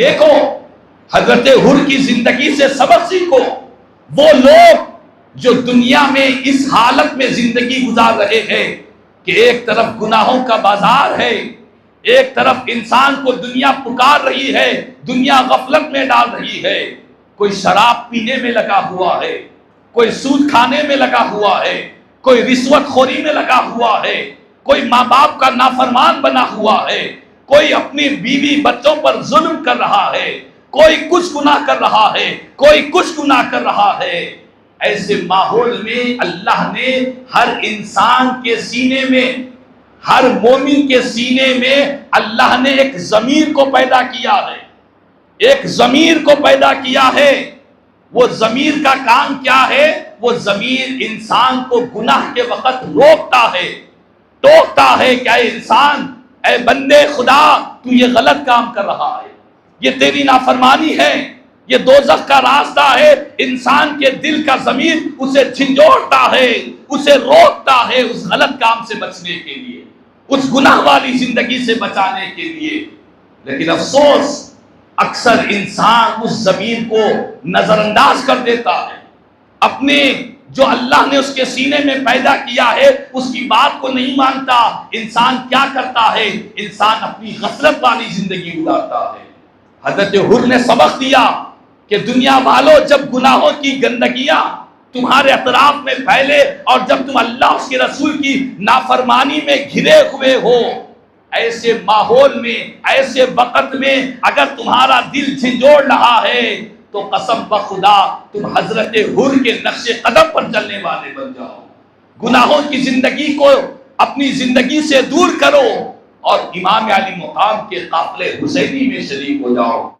دیکھو حضرت حر کی زندگی سے سبق سیکھو. وہ لوگ جو دنیا میں اس حالت میں زندگی گزار رہے ہیں کہ ایک طرف گناہوں کا بازار ہے، ایک طرف انسان کو دنیا پکار رہی ہے، دنیا غفلت میں ڈال رہی ہے. کوئی شراب پینے میں لگا ہوا ہے، کوئی سود کھانے میں لگا ہوا ہے، کوئی رشوت خوری میں لگا ہوا ہے، کوئی ماں باپ کا نافرمان بنا ہوا ہے، کوئی اپنی بیوی بچوں پر ظلم کر رہا ہے، کوئی کچھ گناہ کر رہا ہے، کوئی کچھ گناہ کر رہا ہے. ایسے ماحول میں اللہ نے ہر انسان کے سینے میں، ہر مومن کے سینے میں اللہ نے ایک ضمیر کو پیدا کیا ہے، ایک ضمیر کو پیدا کیا ہے. وہ ضمیر کا کام کیا ہے؟ وہ ضمیر انسان کو گناہ کے وقت روکتا ہے، ٹوکتا ہے کہ اے انسان، اے بندے خدا، تو یہ غلط کام کر رہا ہے، یہ تیری نافرمانی ہے، یہ دوزخ کا راستہ ہے. انسان کے دل کا ضمیر اسے جھنجھوڑتا ہے، اسے روکتا ہے اس غلط کام سے بچنے کے لیے، اس گناہ والی زندگی سے بچانے کے لیے. لیکن افسوس اکثر انسان اس ضمیر کو نظر انداز کر دیتا ہے، اپنے جو اللہ نے اس کے سینے میں پیدا کیا ہے اس کی بات کو نہیں مانتا. انسان کیا کرتا ہے؟ انسان اپنی غفلت والی زندگی گزارتا ہے. حضرت حر نے سبق دیا کہ دنیا والوں، جب گناہوں کی گندگیاں تمہارے اطراف میں پھیلے اور جب تم اللہ اس کے رسول کی نافرمانی میں گھرے ہوئے ہو، ایسے ماحول میں، ایسے وقت میں اگر تمہارا دل جھنجھوڑ رہا ہے تو قسم بخدا تم حضرت حر کے نقش قدم پر چلنے والے بن جاؤ. گناہوں کی زندگی کو اپنی زندگی سے دور کرو اور امام علی مقام کے قافلے حسینی میں شریک ہو جاؤ.